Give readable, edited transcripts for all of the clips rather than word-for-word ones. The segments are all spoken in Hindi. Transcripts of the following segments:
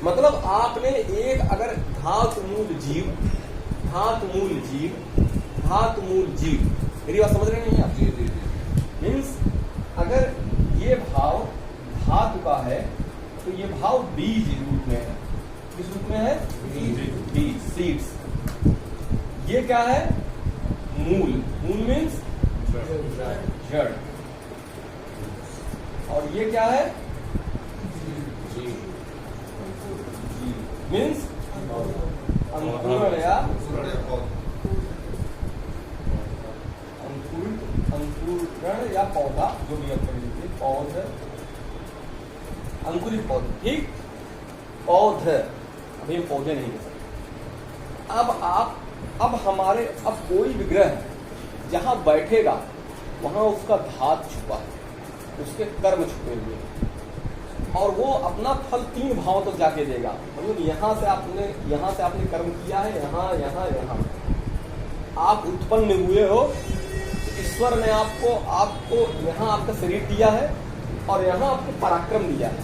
मतलब आपने एक अगर धातुमूल जीव, मेरी बात समझ रहे नहीं आप? मीन्स अगर ये भाव धातु का है तो ये भाव बीज रूप में है। किस रूप में है? बीज, सीड्स। ये क्या है? मूल मीन्स जड़। और ये क्या है? मीन्स अंकुरण या अंकुरण या पौधा, जो भी आप कर लीजिए, पौध, अंकुरित पौधे, ठीक, पौध। अभी हम पौधे नहीं कह सकते। अब कोई विग्रह जहां बैठेगा वहां उसका धात छुपा है, उसके कर्म छुपे हुए हैं, और वो अपना फल 3 भाव तक जाके देगा। मतलब यहाँ से आपने कर्म किया है, यहाँ आप उत्पन्न हुए हो, ईश्वर ने आपको यहाँ आपका शरीर दिया है और यहाँ आपको पराक्रम दिया है।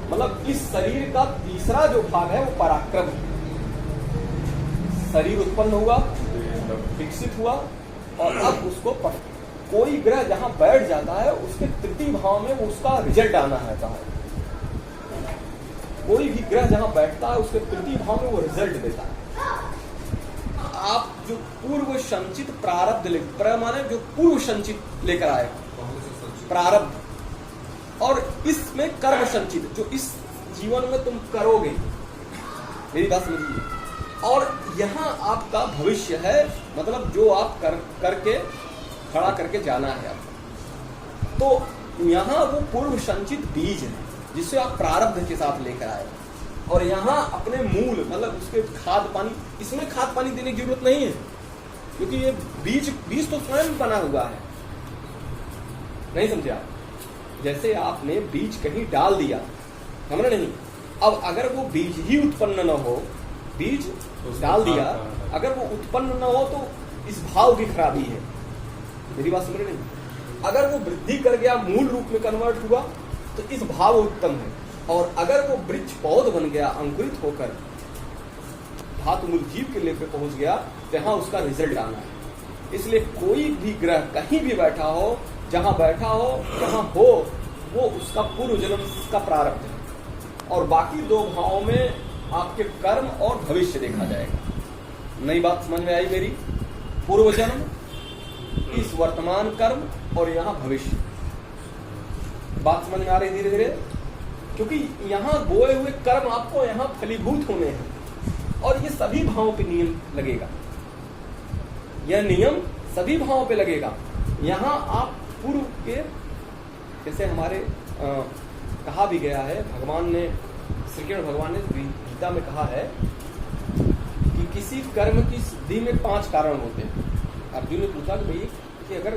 मतलब इस शरीर का तीसरा जो भाग है वो पराक्रम है। शरीर उत्पन्न हुआ, विकसित हुआ, और अब उसको कोई ग्रह जहां बैठ जाता है उसके तृतीय भाव में उसका रिजल्ट आना रहता है। कोई भी ग्रह जहां बैठता है उसके तृतीय भाव में वो रिजल्ट देता है। आप जो पूर्व संचित प्रारब्ध माने जो पूर्व संचित लेकर आए प्रारब्ध, और इसमें कर्म संचित जो इस जीवन में तुम करोगे, मेरी बात समझिए। और यहाँ आपका भविष्य है, मतलब जो आप करके खड़ा करके जाना है आपको। तो यहाँ वो पूर्व संचित बीज है जिससे आप प्रारब्ध के साथ लेकर आए, और यहाँ अपने मूल मतलब उसके खाद पानी, इसमें खाद पानी देने की जरूरत नहीं है क्योंकि ये बीज तो स्वयं बना हुआ है। नहीं समझे आप? जैसे आपने बीज कहीं डाल दिया, समझ नहीं? अब अगर वो बीज ही उत्पन्न न हो, बीज डाल दिया, अगर वो उत्पन्न न हो तो इस भाव की खराबी है। मेरी बात समझ रहे नहीं? अगर वो वृद्धि कर गया, मूल रूप में कन्वर्ट हुआ, तो इस भाव उत्तम है। और अगर वो वृक्ष पौध बन गया, अंकुरित होकर धातुमूल जीव के लेवल पे पहुंच गया, तो यहाँ उसका रिजल्ट आना है। इसलिए कोई भी ग्रह कहीं भी बैठा हो, जहां बैठा हो, जहां हो, वो उसका पूर्व जन्म का प्रारब्ध है, और बाकी 2 भावों में आपके कर्म और भविष्य देखा जाएगा। नई बात समझ में आई मेरी? पूर्व जन्म, इस वर्तमान कर्म, और यहाँ भविष्य। बात समझ में आ रही धीरे धीरे? क्योंकि यहाँ बोए हुए कर्म आपको यहाँ फलीभूत होने हैं, और ये सभी भावों पे नियम लगेगा। यह नियम सभी भावों पे लगेगा। यहाँ आप पूर्व के, जैसे हमारे कहा भी गया है, भगवान ने, श्री कृष्ण भगवान ने गीता में कहा है कि किसी कर्म की सिद्धि में 5 कारण होते हैं। अर्जुन ने पूछा कि भाई कि अगर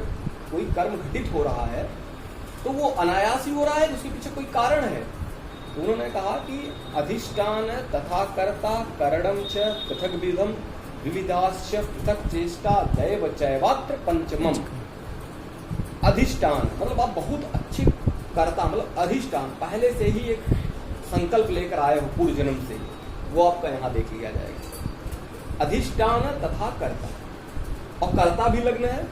कोई कर्म घटित हो रहा है तो वो अनायास ही हो रहा है, उसके पीछे कोई कारण है? तो उन्होंने कहा कि अधिष्ठान तथा कर्ता करणम च पृथक विधम विविधाश्च पृथक चेष्टा दैव चैवात्र पंचमम। अधिष्ठान मतलब आप बहुत अच्छे कर्ता, मतलब अधिष्ठान पहले से ही एक संकल्प लेकर आए हो पूर्व जन्म से, वो आपका यहाँ देख लिया जाएगा। अधिष्ठान तथा कर्ता, और कर्ता भी लग्न है,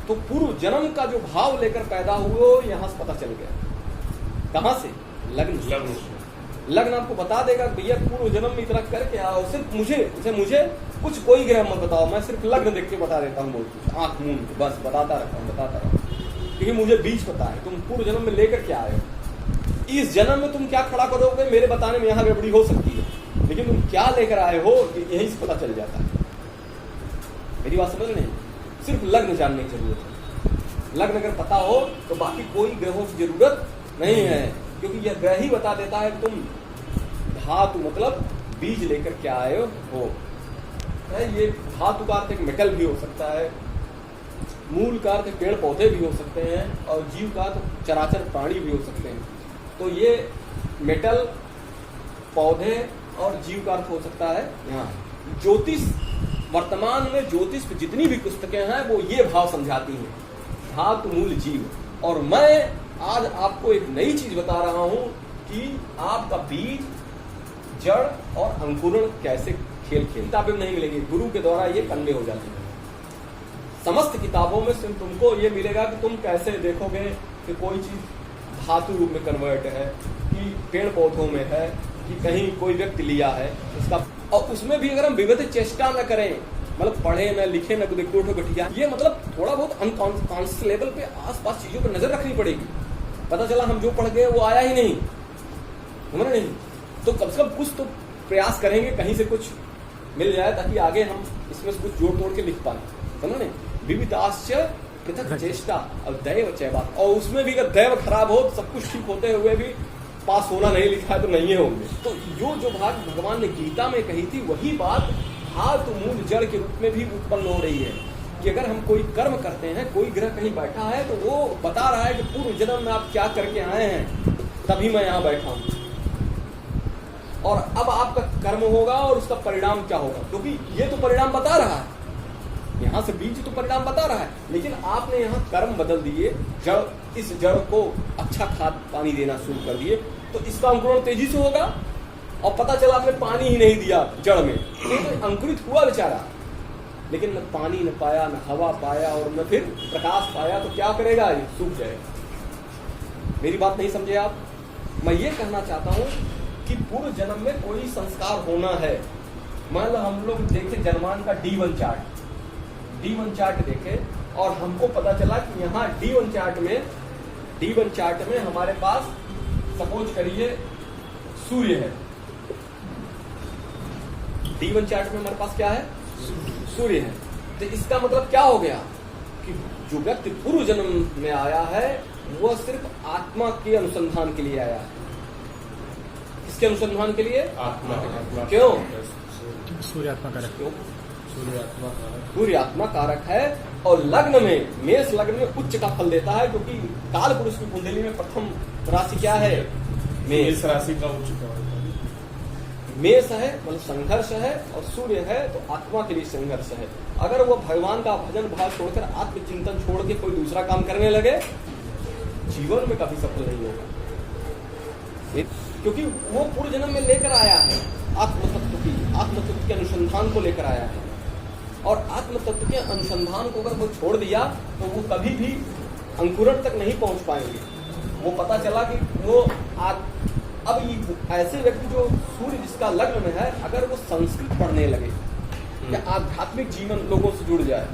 तो पूर्व जन्म का जो भाव लेकर पैदा हुए हो यहाँ से पता चल गया। कहाँ से? लग्न आपको बता देगा भैया पूर्व जन्म में इतना करके आओ। सिर्फ मुझे कुछ कोई ग्रह मत बताओ, मैं सिर्फ लग्न देख के बता देता हूँ, बोलती आंख मूंद बस बताता रहता हूँ, क्योंकि मुझे बीज पता है तुम पूर्व जन्म में लेकर क्या आए हो। इस जन्म में तुम क्या खड़ा करोगे मेरे बताने में यहाँ गड़बड़ी हो सकती है, लेकिन तुम क्या लेकर आए हो यही से पता चल जाता है। मेरी बात समझ नहीं? सिर्फ लग्न जानने की जरूरत है। लग्न अगर पता हो तो बाकी कोई ग्रहों की जरूरत नहीं है, क्योंकि यह ग्रह ही बता देता है तुम धातु मतलब बीज लेकर क्या आए हो। ये धातु का अर्थ एक मेटल भी हो सकता है, मूल का अर्थ पेड़ पौधे भी हो सकते हैं, और जीव का अर्थ चराचर प्राणी भी हो सकते हैं। तो ये मेटल, पौधे और जीव का अर्थ हो सकता है यहाँ। ज्योतिष, वर्तमान में ज्योतिष पे जितनी भी पुस्तकें हैं वो ये भाव समझाती हैं, धातु मूल जीव। और मैं आज आपको एक नई चीज बता रहा हूं कि आपका बीज जड़ और अंकुरण कैसे खेल किताबें नहीं मिलेंगी, गुरु के द्वारा ये कन्वे हो जाती है। समस्त किताबों में सिर्फ तुमको ये मिलेगा कि तुम कैसे देखोगे कि कोई चीज धातु रूप में कन्वर्ट है, कि पेड़ पौधों में है, कि कहीं कोई व्यक्ति लिया है उसका। और उसमें भी अगर हम विविध चेष्टा न करें, मतलब पढ़े न लिखे न गुटो गठिया, ये मतलब थोड़ा बहुत अनकॉन्शियस लेवल पे आसपास चीजों पर नजर रखनी पड़ेगी। पता चला हम जो पढ़ गए वो आया ही नहीं, समझ नहीं, तो कम से कम कुछ तो प्रयास करेंगे कहीं से कुछ मिल जाए, ताकि आगे हम इसमें से कुछ जोड़ तोड़ के लिख पाए, समझ नहीं। विविधाश्च पृथक चेष्टा और दैव चैवा, और उसमें भी अगर दैव खराब हो तो सब कुछ ठीक होते हुए भी पास होना नहीं लिखा है तो नहीं होंगे। तो जो बात भगवान ने गीता में कही थी वही बात धातु मूल जड़ के रूप में भी उत्पन्न हो रही है कि अगर हम कोई कर्म करते हैं, कोई ग्रह कहीं बैठा है तो वो बता रहा है कि पूर्व जन्म में आप क्या करके आए हैं, तभी मैं यहाँ बैठा हूँ, और अब आपका कर्म होगा और उसका परिणाम क्या होगा, क्योंकि ये तो परिणाम बता रहा है, यहाँ से बीज तो परिणाम बता रहा है, लेकिन आपने यहाँ कर्म बदल दिए, जड़, इस जड़ को अच्छा खाद पानी देना शुरू कर दिए, तो इसका अंकुरण तेजी से होगा। और पता चला आपने पानी ही नहीं दिया जड़ में, तो अंकुरित हुआ बेचारा, लेकिन न पानी न पाया, न हवा पाया, और न फिर प्रकाश पाया, तो क्या करेगा, ये सूख जाएगा। मेरी बात नहीं समझे आप? मैं ये कहना चाहता हूँ कि पूर्व जन्म में कोई संस्कार होना है। मान लो हम लोग देखे जन्मान का D1 चार्ट देखे, और हमको पता चला कि यहाँ D1 चार्ट में हमारे पास सपोज करिए सूर्य है। D1 चार्ट में हमारे पास क्या है, सूर्य है। तो इसका मतलब क्या हो गया कि जो व्यक्ति पूर्व जन्म में आया है वह सिर्फ आत्मा के अनुसंधान के लिए आया है। किसके अनुसंधान के लिए? आत्मा। क्यों? सूर्य आत्मा कारक। क्यों? सूर्य आत्मा कारक है, और लग्न में, मेष लग्न में उच्च का फल देता है, क्योंकि काल पुरुष की कुंडली में प्रथम राशि क्या है, मेष राशि का उच्च का मेष है, मतलब संघर्ष है, और सूर्य है तो आत्मा के लिए संघर्ष है। अगर वो भगवान का भजन भाव छोड़कर आत्मचिंतन छोड़ के कोई दूसरा काम करने लगे, जीवन में कभी सफल नहीं होगा, क्योंकि वो पूर्व जन्म में लेकर आया है आत्मतत्व के अनुसंधान को लेकर आया है, और आत्मतत्व के अनुसंधान को अगर वो छोड़ दिया तो वो कभी भी अंकुरण तक नहीं पहुंच पाएंगे। वो पता चला कि वो अब ऐसे व्यक्ति जो सूर्य जिसका लग्न में है, अगर वो संस्कृत पढ़ने लगे या आध्यात्मिक जीवन लोगों से जुड़ जाए,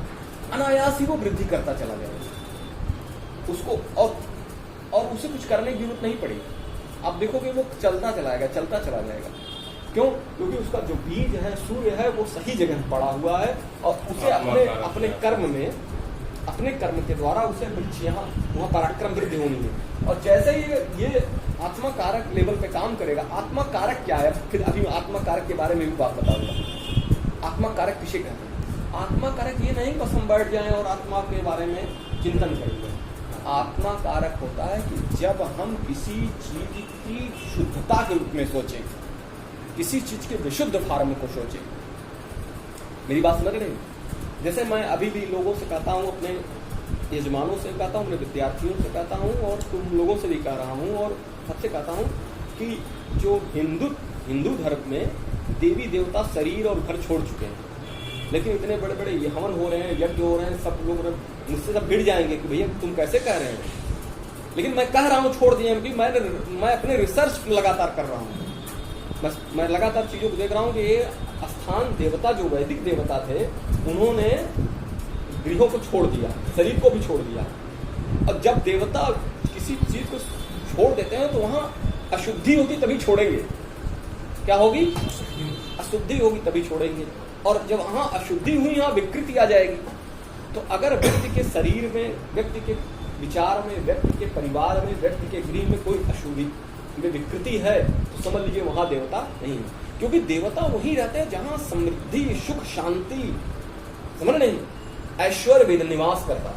अनायास ही वो वृद्धि करता चला जाएगा उसको, और उसे कुछ करने की जरूरत नहीं पड़ेगी। आप देखोगे वो चलता चला जाएगा। क्यों? क्योंकि उसका जो बीज है, सूर्य है, वो सही जगह पड़ा हुआ है, और उसे अपने कर्म के द्वारा उसे वहाँ पराक्रम वृद्धि होनी है। और जैसे ही ये आत्मा कारक लेवल पे काम करेगा, आत्मा कारक क्या है, फिर अभी आत्मा कारक के बारे में भी बात बताऊंगा। आत्मा कारक किसे कहते हैं? आत्मा कारक ये नहीं बस हम बैठ जाएं और आत्मा के बारे में चिंतन करेंगे। आत्मा कारक होता है कि जब हम किसी चीज की शुद्धता के रूप में सोचें, किसी चीज के विशुद्ध फार्म को सोचें। मेरी बात समझ रहे हैं? जैसे मैं अभी भी लोगों से कहता हूँ, अपने यजमानों से कहता हूँ, अपने विद्यार्थियों से कहता हूँ, और तुम लोगों से भी कह रहा हूँ, और सबसे कहता हूँ कि जो हिंदू धर्म में देवी देवता शरीर और घर छोड़ चुके हैं, लेकिन इतने बड़े बड़े हवन हो रहे हैं, यज्ञ हो रहे हैं, सब लोग मुझसे सब भिड़ जाएंगे कि भैया तुम कैसे कह रहे हैं, लेकिन मैं कह रहा हूँ छोड़ दिए, क्योंकि मैं अपने रिसर्च लगातार कर रहा हूँ। मैं लगातार चीजों को देख रहा हूँ कि ये स्थान देवता जो वैदिक देवता थे, उन्होंने गृहों को छोड़ दिया, शरीर को भी छोड़ दिया। अब जब देवता किसी चीज को छोड़ देते हैं तो वहां अशुद्धि होगी तभी छोड़ेंगे। क्या होगी? अशुद्धि होगी तभी छोड़ेंगे। और जब वहां अशुद्धि हुई, यहाँ विकृति आ जाएगी। तो अगर व्यक्ति के शरीर में, व्यक्ति के विचार में, व्यक्ति के परिवार में, व्यक्ति के गृह में कोई अशुद्धि में विकृति है, तो समझ लीजिए वहां देवता नहीं है। क्योंकि देवता वही रहते हैं जहां समृद्धि, सुख, शांति, समझ नहीं, ऐश्वर्य भी निवास करता।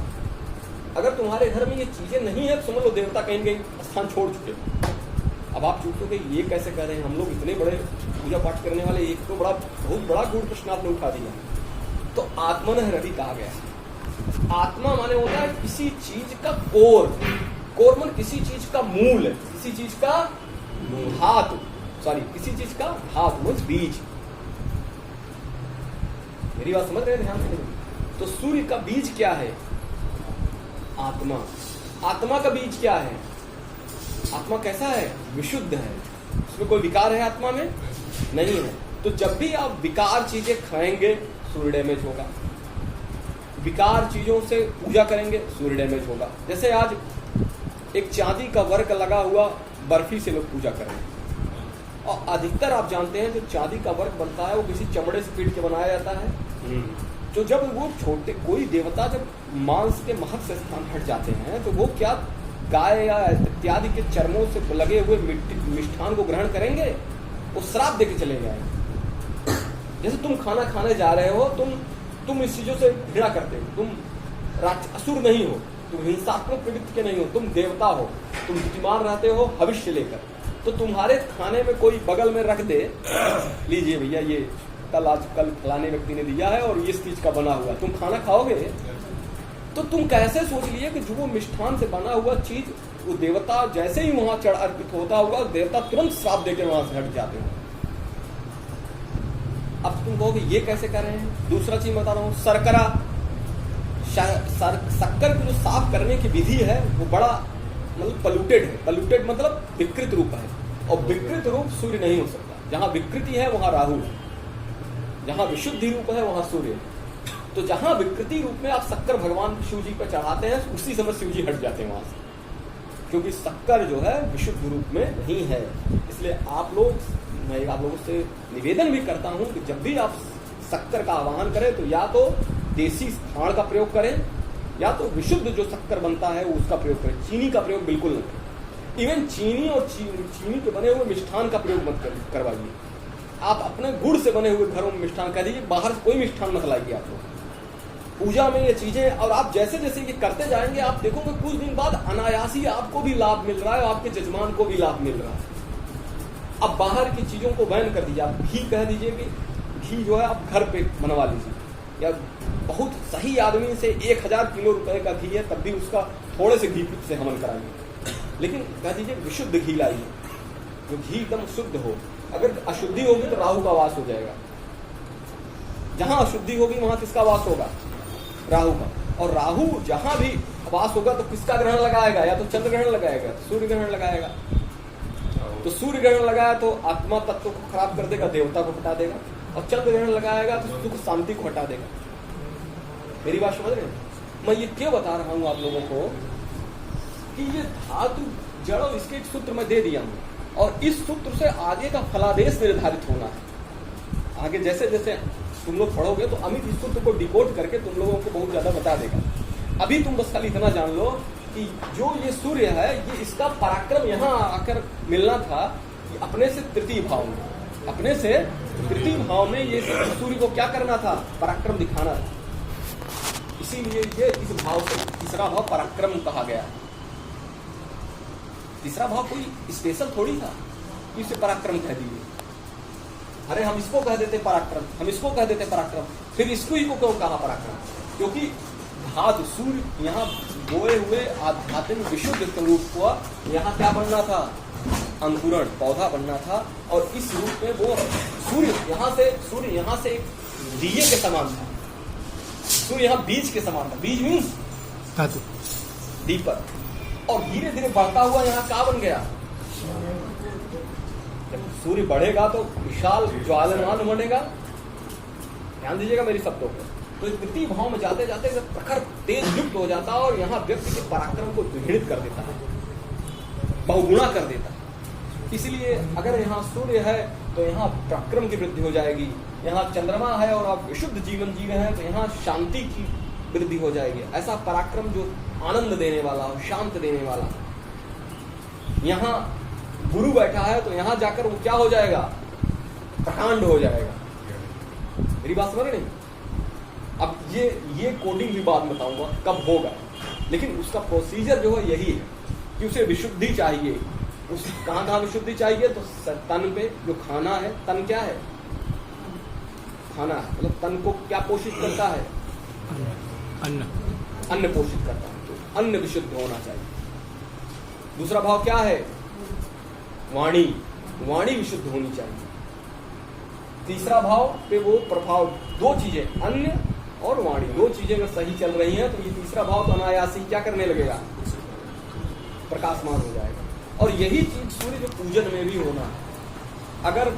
अगर तुम्हारे घर में ये चीजें नहीं है तो समझ लो देवता कहीं कहीं स्थान छोड़ चुके। अब आप पूछोगे ये कैसे कर रहे हैं, हम लोग इतने बड़े पूजा पाठ करने वाले, एक तो बहुत बड़ा गूढ़ प्रश्न आपने उठा दिया। तो आत्मन हृदय कहा गया। आत्मा माने होता है किसी चीज का कोर मन किसी चीज का मूल, किसी चीज का धातु, सॉरी किसी चीज का भाग मीन्स बीज। मेरी बात समझ रहे हैं ध्यान से? तो सूर्य का बीज क्या है? आत्मा। आत्मा का बीज क्या है? आत्मा कैसा है? विशुद्ध है। उसमें कोई विकार है आत्मा में? नहीं है। तो जब भी आप विकार चीजें खाएंगे सूर्य डैमेज होगा, विकार चीजों से पूजा करेंगे सूर्य डैमेज होगा। जैसे आज एक चांदी का वर्क लगा हुआ बर्फी से लोग पूजा करेंगे, और अधिकतर आप जानते हैं जो चांदी का वर्क बनता है वो किसी चमड़े से पीट के बनाया जाता है। तो जब वो छोटे कोई देवता जब मांस के महक से स्थान हट जाते हैं तो वो क्या गाय या इत्यादि के चर्मों से लगे हुए मिष्ठान को ग्रहण करेंगे? वो श्राप देके चले गए। जैसे तुम खाना खाने जा रहे हो, तुम इस चीजों से घृणा करते हो, तुम असुर नहीं हो, तुम हिंसात्मक प्रवृत्ति के नहीं हो, तुम देवता हो, तुम बुद्धिमान रहते हो भविष्य लेकर। तो तुम्हारे खाने में कोई बगल में रख दे, लीजिए भैया ये कल फलाने व्यक्ति ने दिया है और इस चीज का बना हुआ, तुम खाना खाओगे? तो तुम कैसे सोच लिए कि जो वो मिष्ठान से बना हुआ चीज वो देवता जैसे ही वहां चढ़ अर्पित होता होगा, देवता तुरंत श्राप देकर वहां से हट जाते हो। अब तुम कहोगे ये कैसे कर रहे हैं? दूसरा चीज बता रहा हूं, शर्करा शक्कर को जो साफ करने की विधि है वो बड़ा मतलब पल्यूटेड है। पल्यूटेड मतलब विकृत रूप है, और विकृत रूप सूर्य नहीं हो सकता। जहां विकृति है वहां राहु है, जहां विशुद्धि रूप है वहां सूर्य है। तो जहां विकृति रूप में आप शक्कर भगवान शिव जी पर चढ़ाते हैं, उसी समय शिव जी हट जाते हैं वहां से, क्योंकि शक्कर जो है विशुद्ध रूप में नहीं है। इसलिए मैं आप लोगों से निवेदन भी करता हूं कि जब भी आप शक्कर का आवाहन करें तो या तो देसी स्थान का प्रयोग करें, या तो विशुद्ध जो शक्कर बनता है उसका प्रयोग करें। चीनी का प्रयोग बिल्कुल नहीं करें। इवन चीनी और चीनी के बने हुए मिष्ठान का प्रयोग मत करवाइए। आप अपने गुड़ से बने हुए घरों में मिष्ठान कर दीजिए, बाहर से कोई मिष्ठान मत लाइए आप लोग पूजा में ये चीजें। और आप जैसे जैसे ये करते जाएंगे आप देखोगे कुछ दिन बाद अनायासी आपको भी लाभ मिल रहा है, आपके जजमान को भी लाभ मिल रहा है। अब बाहर की चीजों को बैन कर दीजिए। आप घी कह दीजिए कि घी जो है आप घर पे बनवा लीजिए, या बहुत सही आदमी से 1000 किलो रुपए का घी है तब भी उसका थोड़े से घी से हवन कराइए, लेकिन कह दीजिए विशुद्ध घी लाइए, जो घी एकदम शुद्ध हो। अगर अशुद्धि होगी तो राहु का वास हो जाएगा। जहां अशुद्धि होगी वहां किसका वास होगा? राहु का। और राहु जहां भी वास होगा तो किसका ग्रहण लगाएगा? या तो चंद्र ग्रहण लगाएगा, सूर्य ग्रहण लगाएगा। तो सूर्य ग्रहण लगाया तो आत्मा तत्व को खराब कर देगा, देवता को हटा देगा, और चंद्र ग्रहण लगाएगा तो सुख शांति को हटा देगा। मेरी बात समझ रहे हैं? मैं ये क्यों बता रहा हूं आप लोगों को कि ये धातु जड़ो, इसके एक सूत्र मैं दे दिया हूं, और इस सूत्र से आगे का फलादेश निर्धारित होना है। आगे जैसे जैसे तुम लोग पढ़ोगे तो अमित इस सूत्र को डिकोड करके तुम लोगों को बहुत ज्यादा बता देगा। अभी तुम बस खाली इतना जान लो कि जो ये सूर्य है, ये इसका पराक्रम यहाँ आकर मिलना था कि अपने से तृतीय भाव में, अपने से तृतीय भाव में ये सूर्य को क्या करना था? पराक्रम दिखाना था। इसीलिए ये इस भाव से तीसरा भाव पराक्रम कहा गया। तीसरा भाव कोई स्पेशल थोड़ी था कि इसे पराक्रम कह दिए। अरे हम इसको कह देते पराक्रम, हम इसको कह देते पराक्रम, फिर इसको ही को क्यों कहा पराक्रम? क्योंकि धातु सूर्य यहाँ बोए हुए आध्यात्मिक विशुद्ध स्वरूप को यहाँ क्या बनना था? अंकुरण, पौधा बनना था। और इस रूप में वो सूर्य यहाँ से एक दिए के समान था। सूर्य यहाँ बीज के समान था। बीज मीन्स धातु, दीपक। और धीरे धीरे बढ़ता हुआ यहाँ क्या बन गया? जब सूर्य बढ़ेगा तो विशाल ज्वालमान बनेगा। ध्यान दीजिएगा मेरी शब्दों को। तो तृतीय भाव में जाते जाते प्रखर तेज युक्त हो जाता है, और यहाँ व्यक्ति के पराक्रम को द्विगुणित कर देता है, बहुगुणा कर देता है। इसलिए अगर यहाँ सूर्य है तो यहाँ पराक्रम की वृद्धि हो जाएगी, यहाँ चंद्रमा है और आप विशुद्ध जीवन जी रहे हैं तो यहाँ शांति की वृद्धि हो जाएगी। ऐसा पराक्रम जो आनंद देने वाला हो, शांत देने वाला। यहाँ गुरु बैठा है तो यहाँ जाकर वो क्या हो जाएगा? प्रकांड हो जाएगा। मेरी बात समझ रहे? अब ये कोडिंग भी बाद में बताऊंगा कब होगा, लेकिन उसका प्रोसीजर जो है यही है कि उसे विशुद्धि चाहिए। उस कहाँ विशुद्धि चाहिए? तो तन पे जो खाना है, तन क्या है? खाना है, मतलब तन को क्या पोषित करता है? अन्न पोषित करता है। तो अन्न विशुद्ध होना चाहिए। दूसरा भाव क्या है? वाणी, वाणी विशुद्ध होनी चाहिए। तीसरा भाव पे वो प्रभाव, दो चीजें, अन्न और वाणी, दो चीजें अगर सही चल रही हैं तो ये तीसरा भाव तो अनायास ही क्या करने लगेगा, प्रकाशमान हो जाएगा। और यही चीज सूर्य जो पूजन में भी होना है। अगर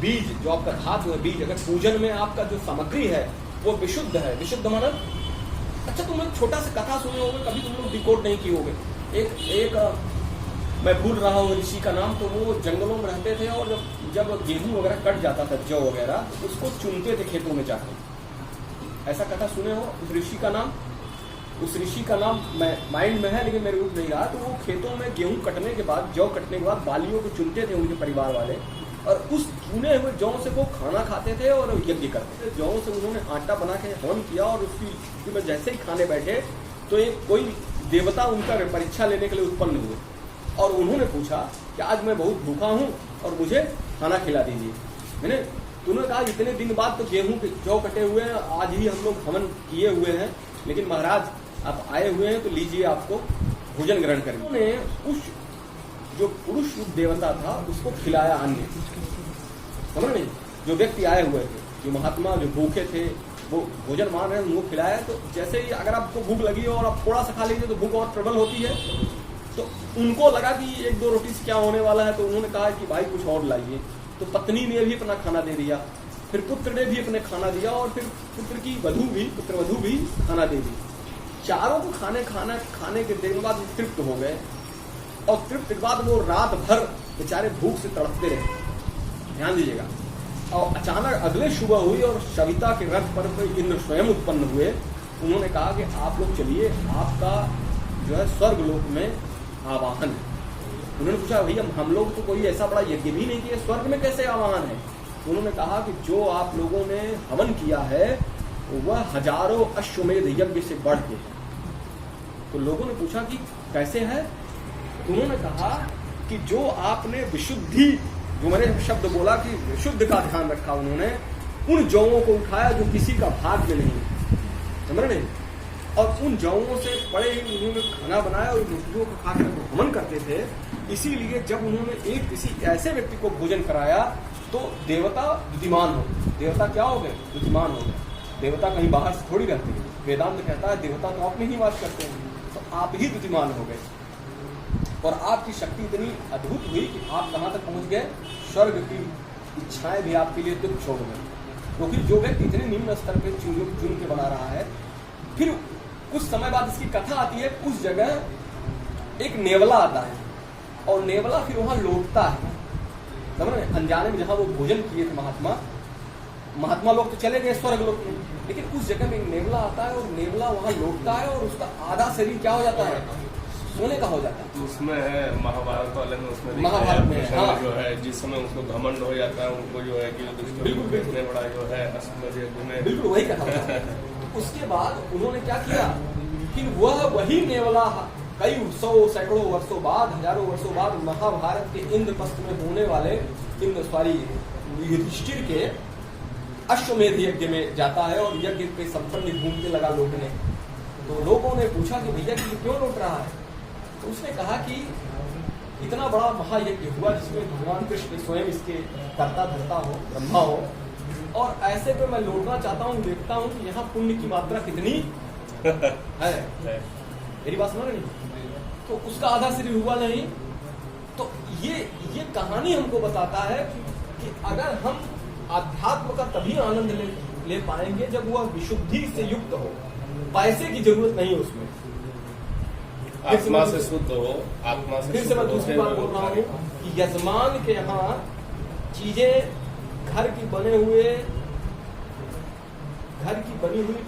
बीज जो आपका धातु है, बीज अगर पूजन में आपका जो सामग्री है वो विशुद्ध है, विशुद्ध मानव, अच्छा तुम एक छोटा सा कथा सुने होगे, कभी तुम लोग डिकोड नहीं किए होगे। एक मैं भूल रहा हूँ ऋषि का नाम, तो वो जंगलों में रहते थे और जब गेहूं वगैरह कट जाता था, जौ वगैरह, उसको चुनते थे खेतों में जाकर। ऐसा कथा सुने हो? उस ऋषि का नाम, उस ऋषि का नाम मैं माइंड में है लेकिन मेरे रूप नहीं रहा। तो वो खेतों में गेहूं कटने के बाद, जौ कटने के बाद बालियों को चुनते थे उनके परिवार वाले, और उस चुने हुए जौ से वो खाना खाते थे और यज्ञ करते थे। जौ से उन्होंने आटा बना के हवन किया और उसकी में जैसे ही खाने बैठे तो एक कोई देवता उनका परीक्षा लेने के लिए उत्पन्न हुए और उन्होंने पूछा कि आज मैं बहुत भूखा हूँ और मुझे खाना खिला दीजिए। मैंने तुमने कहा इतने दिन बाद तो गेहूं के जौ कटे हुए हैं, आज ही हम लोग हवन किए हुए हैं, लेकिन महाराज आप आए हुए हैं तो लीजिए, आपको भोजन ग्रहण करें। उन्होंने उस जो पुरुष देवता था उसको खिलाया अन्न, समझ नहीं, जो व्यक्ति आए हुए थे, जो महात्मा जो भूखे थे वो भोजन मान रहे हैं, उनको खिलाया। तो जैसे ही अगर आपको भूख लगी हो और आप थोड़ा सा खा लीजिए तो भूख और प्रबल होती है, तो उनको लगा कि एक दो रोटी से क्या होने वाला है, तो उन्होंने कहा कि भाई कुछ और लाइए। तो पत्नी ने भी अपना खाना दे दिया, फिर पुत्र ने भी अपने खाना दिया और फिर पुत्र की पुत्रवधू भी खाना दे दी। चारों को खाने के देने के बाद तृप्त हो गए और तृप्त के बाद वो रात भर बेचारे भूख से तड़पते रहे। ध्यान दीजिएगा। और अचानक अगले सुबह हुई और सविता के रथ पर इंद्र स्वयं उत्पन्न हुए। उन्होंने कहा कि आप लोग चलिए, आपका जो है स्वर्ग लोक में आवाहन है। उन्होंने पूछा भैया हम लोग तो कोई ऐसा बड़ा यज्ञ भी नहीं किया, स्वर्ग में कैसे आवाहन है? उन्होंने कहा कि जो आप लोगों ने हवन किया है वह हजारों अश्वमेध यज्ञ से बढ़ के है। तो लोगों ने पूछा कि कैसे है? उन्होंने कहा कि जो आपने विशुद्धि, जो मैंने शब्द बोला कि विशुद्ध का ध्यान रखा, उन्होंने उन जौओं को उठाया जो किसी का भाग्य नहीं, समझ रहे, और उन जौओं से पड़े ही उन्होंने खाना बनाया और रोटियों को खाकर हवन करते थे। इसीलिए जब उन्होंने एक किसी ऐसे व्यक्ति को भोजन कराया तो देवता बुद्धिमान हो गए। देवता क्या हो गए? बुद्धिमान हो गए। देवता कहीं बाहर से थोड़ी रहते हैं। वेदांत कहता है देवता तो आप में ही वास करते हैं, तो आप ही बुद्धिमान हो गए और आपकी शक्ति इतनी अद्भुत हुई कि आप कहाँ तक पहुंच गए? स्वर्ग की इच्छाएं भी आपके लिए तुच्छ हो गई। क्योंकि जो व्यक्ति इतने निम्न स्तर पे चुन के बना रहा है, फिर कुछ समय बाद इसकी कथा आती है, उस जगह एक नेवला आता है और नेवला फिर वहां लौटता है, समझ रहे? अनजाने में जहां वो भोजन किए थे महात्मा लोग तो चले गए स्वर्ग लोक में, लेकिन उस जगह में एक नेवला आता है और नेवला वहां लौटता है और उसका आधा शरीर क्या हो जाता है? सोने का हो जाता है। उसमें है महाभारत वाले में, उसमें महाभारत में हाँ। जो है जिस समय उसको घमंड हो जाता है, उनको जो है कि इतने बड़ा जो है बिल्कुल वही कहा। उसके बाद उन्होंने क्या किया, फिर वही नेवला कई सैकड़ों वर्षों बाद, हजारों वर्षों बाद महाभारत के इंद्रप्रस्थ में होने वाले युधिष्ठिर के अश्वमेध यज्ञ में जाता है और यज्ञ पे संपन्न घूमने लगा लौटने। तो लोगों ने पूछा कि भैया कि क्यों लौट रहा है? तो उसने कहा कि इतना बड़ा महायज्ञ हुआ जिसमें भगवान कृष्ण स्वयं इसके कर्ता धर्ता हो, ब्रह्मा हो, और ऐसे पे मैं लौटना चाहता हूँ, देखता हूँ कि यहाँ पुण्य की मात्रा कितनी है। मेरी बात समझ रही? तो उसका आधा शरीर हुआ नहीं। तो ये कहानी हमको बताता है कि अगर हम आध्यात्म का तभी आनंद ले पाएंगे जब वह विशुद्धि से युक्त हो। पैसे की जरूरत नहीं है उसमें, आत्मा से शुद्ध हो, आत्मा से। फिर से मैं दूसरी बात बोल रहा हूँ कि यजमान के यहाँ चीजें घर की बनी हुई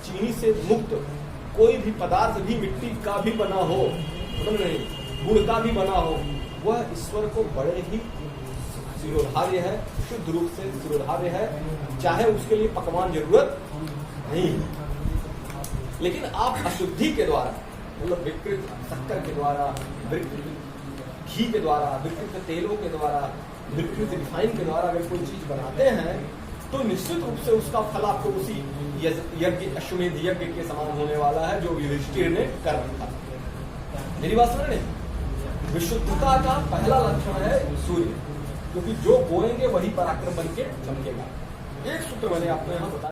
चीनी से मुक्त कोई भी पदार्थ भी मिट्टी का भी बना हो, समझ नहीं, गुड़ का भी बना हो, वह ईश्वर को बड़े ही शिरोधार्य है, शुद्ध रूप से शिरोधार्य है, चाहे उसके लिए पकवान जरूरत नहीं। लेकिन आप अशुद्धि के द्वारा, मतलब विकृत शक्कर के द्वारा, विकृत घी के द्वारा, विकृत तेलों के द्वारा, विकृत रिफाइन के द्वारा अगर कोई चीज बनाते हैं तो निश्चित रूप से उसका फल आपको उसी यज्ञ, अश्वमेध यज्ञ के समान होने वाला है जो युधिष्ठिर ने कर रखा। मेरी बात समझ रहे? विशुद्धता का पहला लक्षण है सूर्य, क्योंकि जो बोएंगे वही पराक्रम बन के चमकेगा। एक सूत्र मैंने आपको यहाँ बताया।